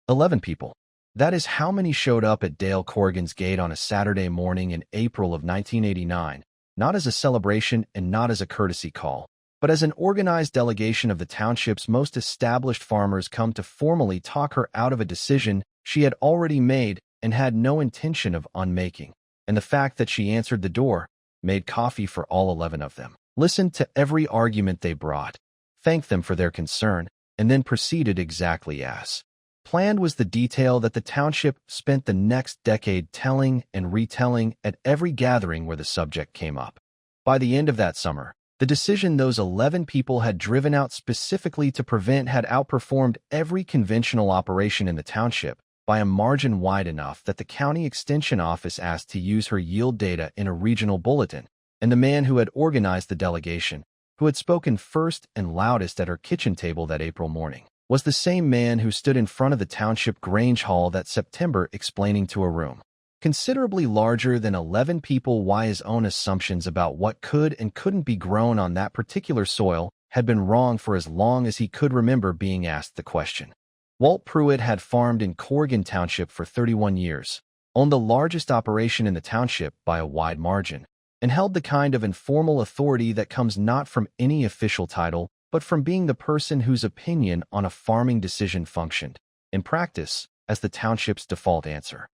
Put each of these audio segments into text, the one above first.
11 people. That is how many showed up at Dale Corrigan's gate on a Saturday morning in April of 1989, not as a celebration and not as a courtesy call, but as an organized delegation of the township's most established farmers come to formally talk her out of a decision she had already made and had no intention of unmaking. And the fact that she answered the door, made coffee for all 11 of them, listened to every argument they brought, thanked them for their concern, and then proceeded exactly as planned was the detail that the township spent the next decade telling and retelling at every gathering where the subject came up. By the end of that summer, the decision those 11 people had driven out specifically to prevent had outperformed every conventional operation in the township by a margin wide enough that the county extension office asked to use her yield data in a regional bulletin, and the man who had organized the delegation, who had spoken first and loudest at her kitchen table that April morning, was the same man who stood in front of the township Grange Hall that September explaining to a room considerably larger than 11 people why his own assumptions about what could and couldn't be grown on that particular soil had been wrong for as long as he could remember being asked the question. Walt Pruitt had farmed in Corrigan Township for 31 years, owned the largest operation in the township by a wide margin, and held the kind of informal authority that comes not from any official title, but from being the person whose opinion on a farming decision functioned, in practice, as the township's default answer.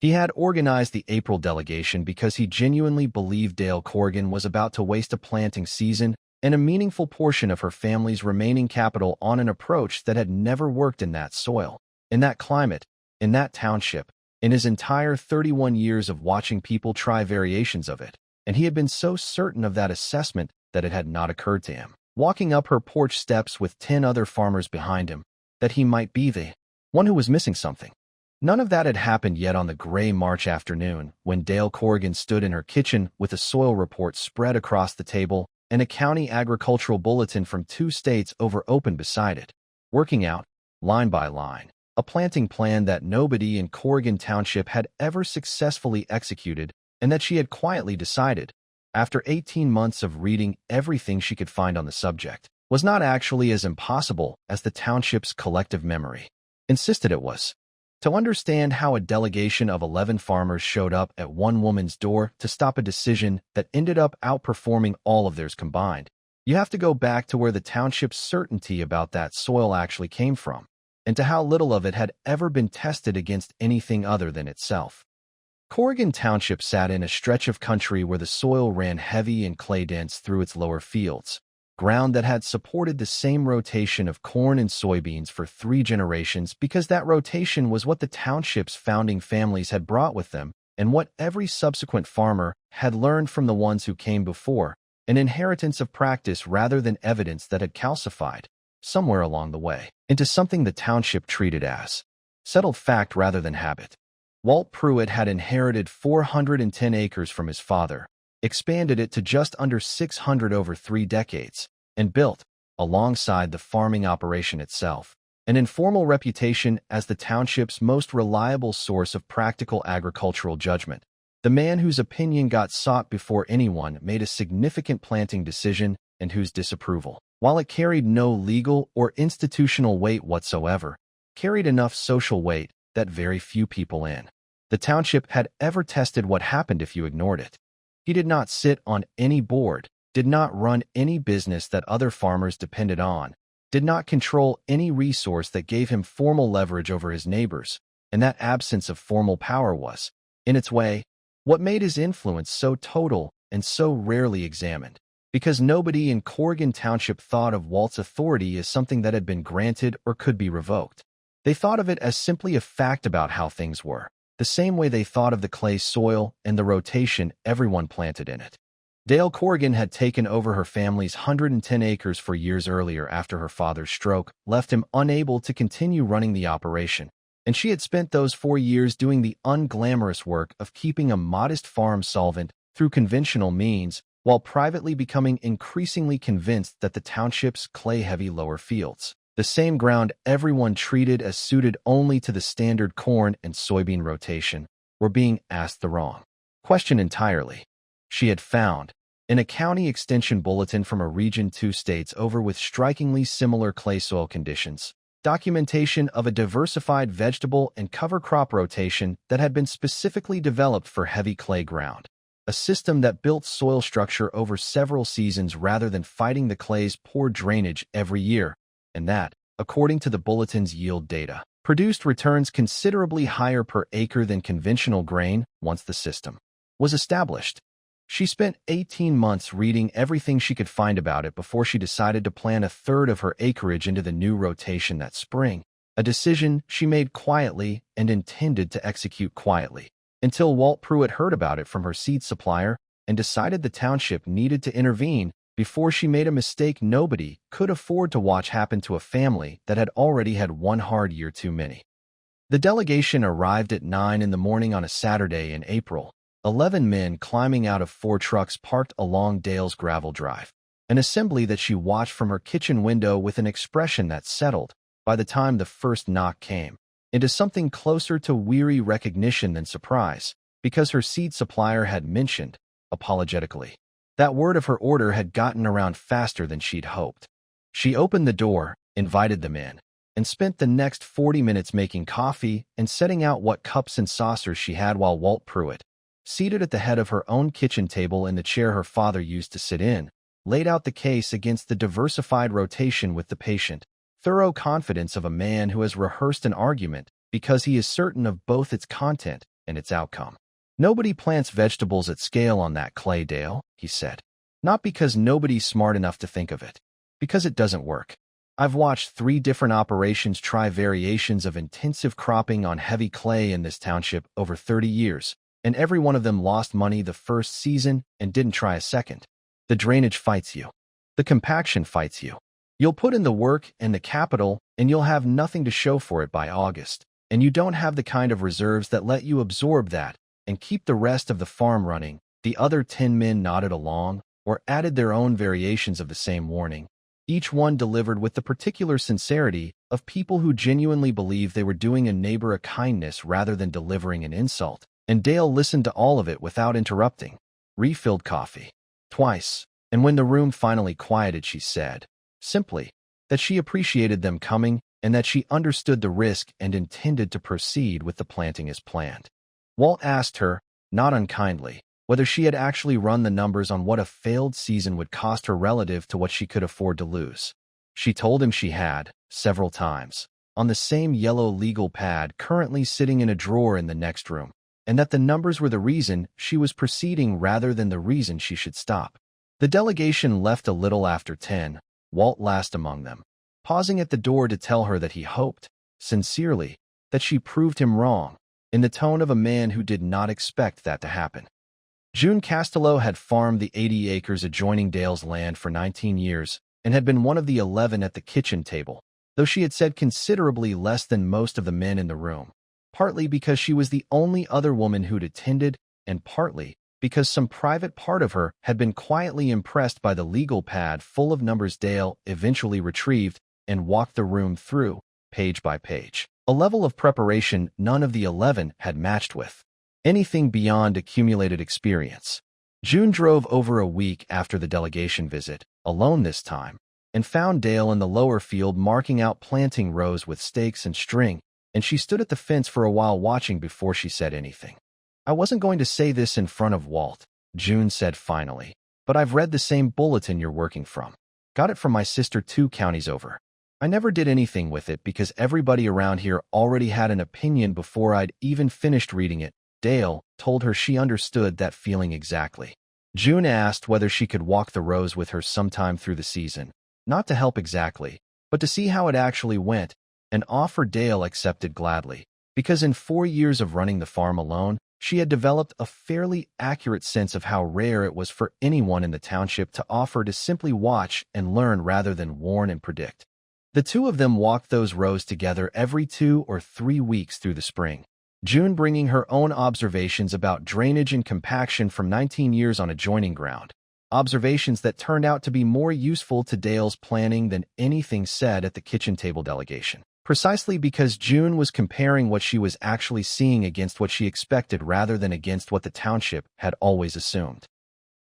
He had organized the April delegation because he genuinely believed Dale Corrigan was about to waste a planting season and a meaningful portion of her family's remaining capital on an approach that had never worked in that soil, in that climate, in that township, in his entire 31 years of watching people try variations of it, and he had been so certain of that assessment that it had not occurred to him, walking up her porch steps with 10 other farmers behind him, that he might be the one who was missing something. None of that had happened yet on the gray March afternoon when Dale Corrigan stood in her kitchen with a soil report spread across the table and a county agricultural bulletin from 2 states over open beside it, working out, line by line, a planting plan that nobody in Corrigan Township had ever successfully executed and that she had quietly decided, after 18 months of reading everything she could find on the subject, was not actually as impossible as the township's collective memory insisted it was. To understand how a delegation of 11 farmers showed up at one woman's door to stop a decision that ended up outperforming all of theirs combined, you have to go back to where the township's certainty about that soil actually came from, and to how little of it had ever been tested against anything other than itself. Corrigan Township sat in a stretch of country where the soil ran heavy and clay-dense through its lower fields, ground that had supported the same rotation of corn and soybeans for 3 generations because that rotation was what the township's founding families had brought with them and what every subsequent farmer had learned from the ones who came before, an inheritance of practice rather than evidence that had calcified, somewhere along the way, into something the township treated as settled fact rather than habit. Walt Pruitt had inherited 410 acres from his father, expanded it to just under 600 over 3 decades, and built, alongside the farming operation itself, an informal reputation as the township's most reliable source of practical agricultural judgment, the man whose opinion got sought before anyone made a significant planting decision and whose disapproval, while it carried no legal or institutional weight whatsoever, carried enough social weight that very few people in the township had ever tested what happened if you ignored it. He did not sit on any board, did not run any business that other farmers depended on, did not control any resource that gave him formal leverage over his neighbors, and that absence of formal power was, in its way, what made his influence so total and so rarely examined, because nobody in Corrigan Township thought of Walt's authority as something that had been granted or could be revoked. They thought of it as simply a fact about how things were, the same way they thought of the clay soil and the rotation everyone planted in it. Dale Corrigan had taken over her family's 110 acres 4 years earlier after her father's stroke left him unable to continue running the operation, and she had spent those 4 years doing the unglamorous work of keeping a modest farm solvent through conventional means while privately becoming increasingly convinced that the township's clay-heavy lower fields, the same ground everyone treated as suited only to the standard corn and soybean rotation, were being asked the wrong question entirely. She had found, in a county extension bulletin from a region 2 states over with strikingly similar clay soil conditions, documentation of a diversified vegetable and cover crop rotation that had been specifically developed for heavy clay ground, a system that built soil structure over several seasons rather than fighting the clay's poor drainage every year, and that, according to the bulletin's yield data, produced returns considerably higher per acre than conventional grain once the system was established. She spent 18 months reading everything she could find about it before she decided to plant a third of her acreage into the new rotation that spring, a decision she made quietly and intended to execute quietly, until Walt Pruitt heard about it from her seed supplier and decided the township needed to intervene before she made a mistake nobody could afford to watch happen to a family that had already had one hard year too many. The delegation arrived at 9 in the morning on a Saturday in April, 11 men climbing out of 4 trucks parked along Dale's gravel drive, an assembly that she watched from her kitchen window with an expression that settled, by the time the first knock came, into something closer to weary recognition than surprise, because her seed supplier had mentioned, apologetically, that word of her order had gotten around faster than she'd hoped. She opened the door, invited them in, and spent the next 40 minutes making coffee and setting out what cups and saucers she had while Walt Pruitt, seated at the head of her own kitchen table in the chair her father used to sit in, laid out the case against the diversified rotation with the patient, thorough confidence of a man who has rehearsed an argument because he is certain of both its content and its outcome. "Nobody plants vegetables at scale on that clay, Dale," he said. "Not because nobody's smart enough to think of it. Because it doesn't work. I've watched 3 different operations try variations of intensive cropping on heavy clay in this township over 30 years, and every one of them lost money the first season and didn't try a second. The drainage fights you. The compaction fights you. You'll put in the work and the capital, and you'll have nothing to show for it by August, and you don't have the kind of reserves that let you absorb that and keep the rest of the farm running." The other 10 men nodded along, or added their own variations of the same warning, each one delivered with the particular sincerity of people who genuinely believed they were doing a neighbor a kindness rather than delivering an insult. And Dale listened to all of it without interrupting, refilled coffee twice, and when the room finally quieted, she said, simply, that she appreciated them coming and that she understood the risk and intended to proceed with the planting as planned. Walt asked her, not unkindly, whether she had actually run the numbers on what a failed season would cost her relative to what she could afford to lose. She told him she had, several times, on the same yellow legal pad currently sitting in a drawer in the next room, and that the numbers were the reason she was proceeding rather than the reason she should stop. The delegation left a little after 10, Walt last among them, pausing at the door to tell her that he hoped, sincerely, that she proved him wrong, in the tone of a man who did not expect that to happen. June Castello had farmed the 80 acres adjoining Dale's land for 19 years and had been one of the 11 at the kitchen table, though she had said considerably less than most of the men in the room, partly because she was the only other woman who'd attended, and partly because some private part of her had been quietly impressed by the legal pad full of numbers Dale eventually retrieved and walked the room through, page by page, a level of preparation none of the 11 had matched with anything beyond accumulated experience. June drove over a week after the delegation visit, alone this time, and found Dale in the lower field marking out planting rows with stakes and string, and she stood at the fence for a while watching before she said anything. "I wasn't going to say this in front of Walt," June said finally, "but I've read the same bulletin you're working from. Got it from my sister 2 counties over. I never did anything with it because everybody around here already had an opinion before I'd even finished reading it." Dale told her she understood that feeling exactly. June asked whether she could walk the rows with her sometime through the season, not to help exactly, but to see how it actually went. An offer Dale accepted gladly, because in 4 years of running the farm alone, she had developed a fairly accurate sense of how rare it was for anyone in the township to offer to simply watch and learn rather than warn and predict. The 2 of them walked those rows together every 2 or 3 weeks through the spring, June bringing her own observations about drainage and compaction from 19 years on adjoining ground, observations that turned out to be more useful to Dale's planning than anything said at the kitchen table delegation, precisely because June was comparing what she was actually seeing against what she expected rather than against what the township had always assumed.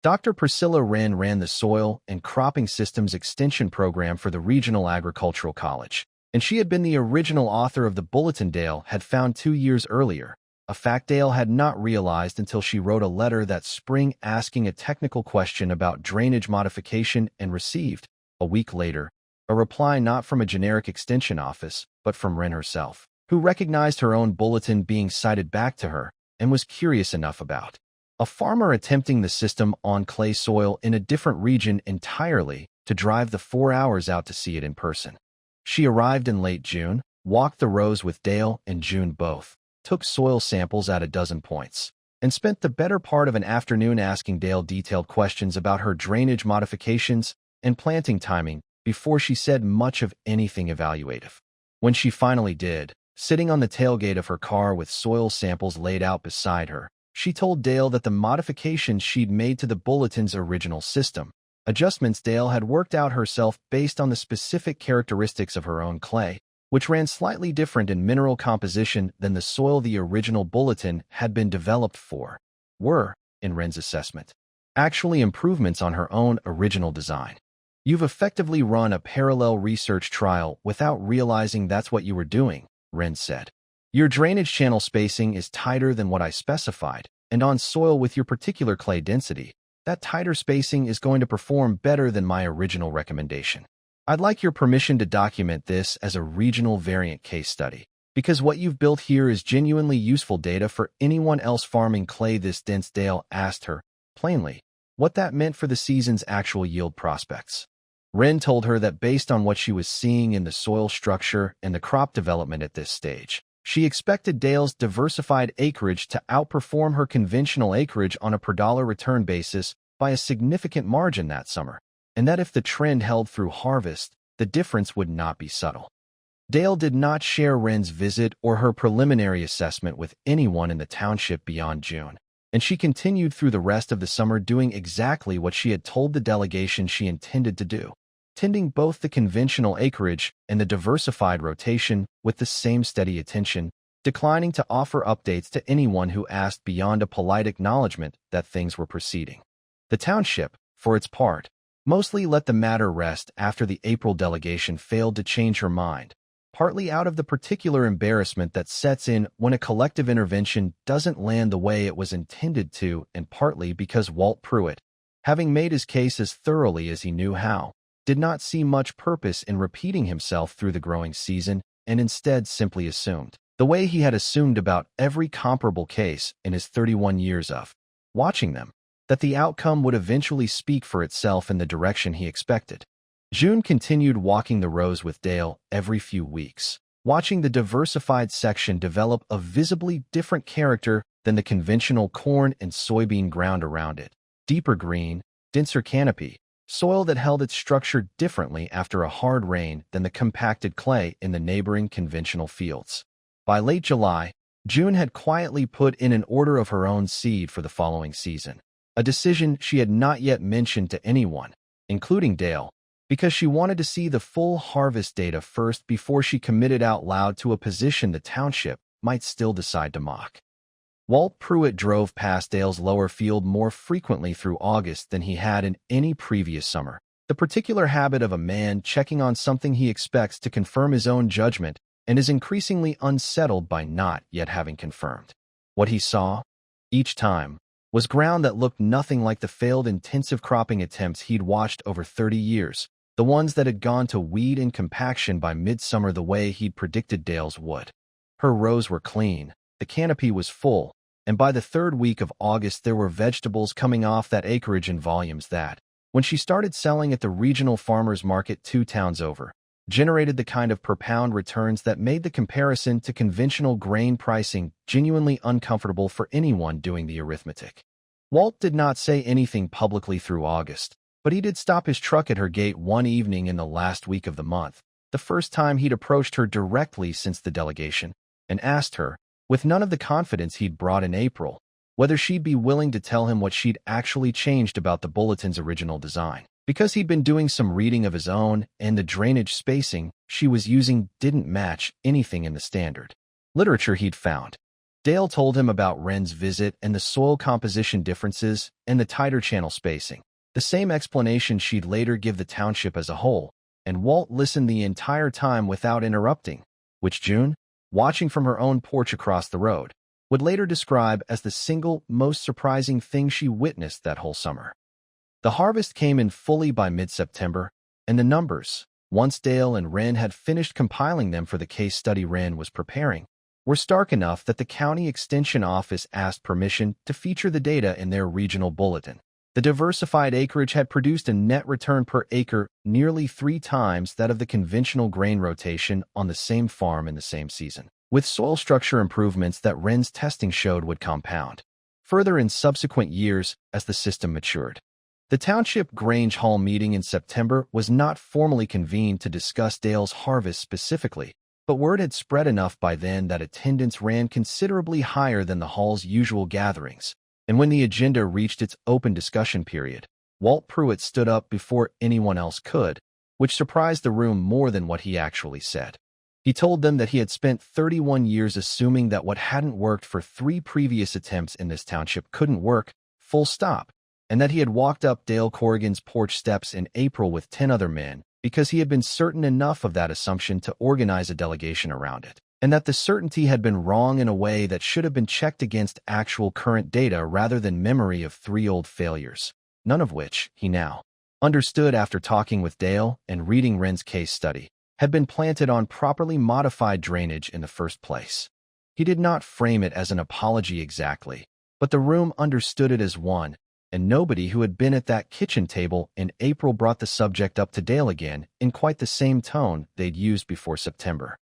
Dr. Priscilla Wren ran the Soil and Cropping Systems Extension Program for the Regional Agricultural College, and she had been the original author of the bulletin Dale had found 2 years earlier, a fact Dale had not realized until she wrote a letter that spring asking a technical question about drainage modification and received, a week later, a reply not from a generic extension office, but from Wren herself, who recognized her own bulletin being cited back to her and was curious enough about a farmer attempting the system on clay soil in a different region entirely to drive the 4 hours out to see it in person. She arrived in late June, walked the rows with Dale and June both, took soil samples at a dozen points, and spent the better part of an afternoon asking Dale detailed questions about her drainage modifications and planting timing before she said much of anything evaluative. When she finally did, sitting on the tailgate of her car with soil samples laid out beside her, she told Dale that the modifications she'd made to the bulletin's original system, adjustments Dale had worked out herself based on the specific characteristics of her own clay, which ran slightly different in mineral composition than the soil the original bulletin had been developed for, were, in Wren's assessment, actually improvements on her own original design. You've effectively run a parallel research trial without realizing that's what you were doing, Wren said. Your drainage channel spacing is tighter than what I specified, and on soil with your particular clay density, that tighter spacing is going to perform better than my original recommendation. I'd like your permission to document this as a regional variant case study, because what you've built here is genuinely useful data for anyone else farming clay this dense. Dale asked her, plainly, what that meant for the season's actual yield prospects. Wren told her that based on what she was seeing in the soil structure and the crop development at this stage, she expected Dale's diversified acreage to outperform her conventional acreage on a per-dollar return basis by a significant margin that summer, and that if the trend held through harvest, the difference would not be subtle. Dale did not share Wren's visit or her preliminary assessment with anyone in the township beyond June, and she continued through the rest of the summer doing exactly what she had told the delegation she intended to do, tending both the conventional acreage and the diversified rotation with the same steady attention, declining to offer updates to anyone who asked beyond a polite acknowledgement that things were proceeding. The township, for its part, mostly let the matter rest after the April delegation failed to change her mind, partly out of the particular embarrassment that sets in when a collective intervention doesn't land the way it was intended to, and partly because Walt Pruitt, having made his case as thoroughly as he knew how, did not see much purpose in repeating himself through the growing season and instead simply assumed, the way he had assumed about every comparable case in his 31 years of watching them, that the outcome would eventually speak for itself in the direction he expected. June continued walking the rows with Dale every few weeks, watching the diversified section develop a visibly different character than the conventional corn and soybean ground around it. Deeper green, denser canopy, soil that held its structure differently after a hard rain than the compacted clay in the neighboring conventional fields. By late July, June had quietly put in an order of her own seed for the following season, a decision she had not yet mentioned to anyone, including Dale, because she wanted to see the full harvest data first before she committed out loud to a position the township might still decide to mock. Walt Pruitt drove past Dale's lower field more frequently through August than he had in any previous summer, the particular habit of a man checking on something he expects to confirm his own judgment and is increasingly unsettled by not yet having confirmed. What he saw, each time, was ground that looked nothing like the failed intensive cropping attempts he'd watched over 30 years, the ones that had gone to weed and compaction by midsummer the way he'd predicted Dale's would. Her rows were clean, the canopy was full, and by the third week of August there were vegetables coming off that acreage in volumes that, when she started selling at the regional farmers market 2 towns over, generated the kind of per-pound returns that made the comparison to conventional grain pricing genuinely uncomfortable for anyone doing the arithmetic. Walt did not say anything publicly through August, but he did stop his truck at her gate one evening in the last week of the month, the first time he'd approached her directly since the delegation, and asked her, with none of the confidence he'd brought in April, whether she'd be willing to tell him what she'd actually changed about the bulletin's original design. Because he'd been doing some reading of his own, and the drainage spacing she was using didn't match anything in the standard literature he'd found. Dale told him about Wren's visit and the soil composition differences and the tighter channel spacing, the same explanation she'd later give the township as a whole, and Walt listened the entire time without interrupting, which June, watching from her own porch across the road, would later describe as the single most surprising thing she witnessed that whole summer. The harvest came in fully by mid-September, and the numbers, once Dale and Wren had finished compiling them for the case study Wren was preparing, were stark enough that the county extension office asked permission to feature the data in their regional bulletin. The diversified acreage had produced a net return per acre nearly 3 times that of the conventional grain rotation on the same farm in the same season, with soil structure improvements that Wren's testing showed would compound further in subsequent years as the system matured. The Township Grange Hall meeting in September was not formally convened to discuss Dale's harvest specifically, but word had spread enough by then that attendance ran considerably higher than the hall's usual gatherings, and when the agenda reached its open discussion period, Walt Pruitt stood up before anyone else could, which surprised the room more than what he actually said. He told them that he had spent 31 years assuming that what hadn't worked for 3 previous attempts in this township couldn't work, full stop, and that he had walked up Dale Corrigan's porch steps in April with 10 other men because he had been certain enough of that assumption to organize a delegation around it, and that the certainty had been wrong in a way that should have been checked against actual current data rather than memory of 3 old failures, none of which, he now understood after talking with Dale and reading Wren's case study, had been planted on properly modified drainage in the first place. He did not frame it as an apology exactly, but the room understood it as one, and nobody who had been at that kitchen table in April brought the subject up to Dale again in quite the same tone they'd used before September.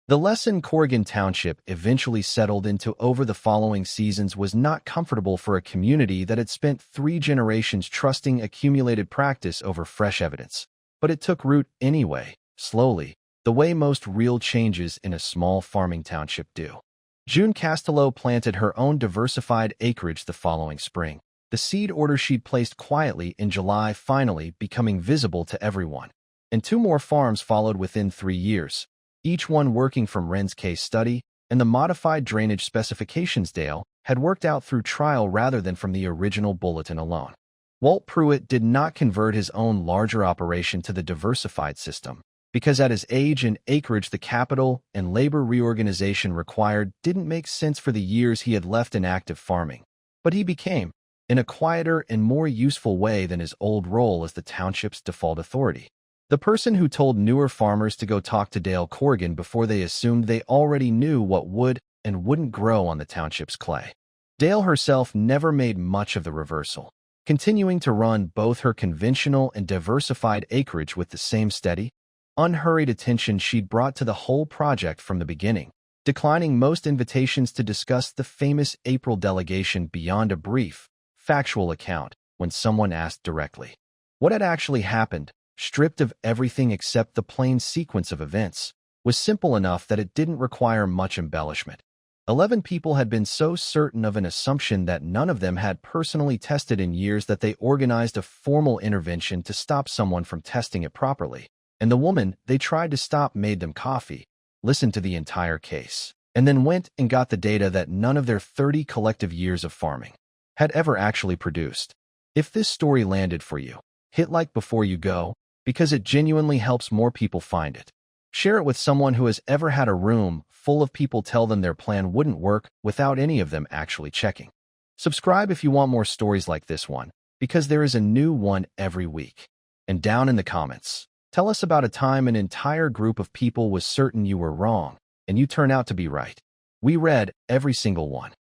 The lesson Corrigan Township eventually settled into over the following seasons was not comfortable for a community that had spent 3 generations trusting accumulated practice over fresh evidence, but it took root anyway, slowly, the way most real changes in a small farming township do. June Castello planted her own diversified acreage the following spring, the seed order she'd placed quietly in July finally becoming visible to everyone, and 2 more farms followed within 3 years, each one working from Wren's case study and the modified drainage specifications Dale had worked out through trial rather than from the original bulletin alone. Walt Pruitt did not convert his own larger operation to the diversified system, because at his age and acreage the capital and labor reorganization required didn't make sense for the years he had left in active farming, but he became, in a quieter and more useful way than his old role as the township's default authority, the person who told newer farmers to go talk to Dale Corrigan before they assumed they already knew what would and wouldn't grow on the township's clay. Dale herself never made much of the reversal, continuing to run both her conventional and diversified acreage with the same steady, unhurried attention she'd brought to the whole project from the beginning, declining most invitations to discuss the famous April delegation beyond a brief, factual account when someone asked directly what had actually happened, stripped of everything except the plain sequence of events, was simple enough that it didn't require much embellishment. 11 people had been so certain of an assumption that none of them had personally tested in years that they organized a formal intervention to stop someone from testing it properly, and the woman they tried to stop made them coffee, listened to the entire case, and then went and got the data that none of their 30 collective years of farming had ever actually produced. If this story landed for you, hit like before you go, because it genuinely helps more people find it. Share it with someone who has ever had a room full of people tell them their plan wouldn't work without any of them actually checking. Subscribe if you want more stories like this one, because there is a new one every week. And down in the comments, tell us about a time an entire group of people was certain you were wrong, and you turn out to be right. We read every single one.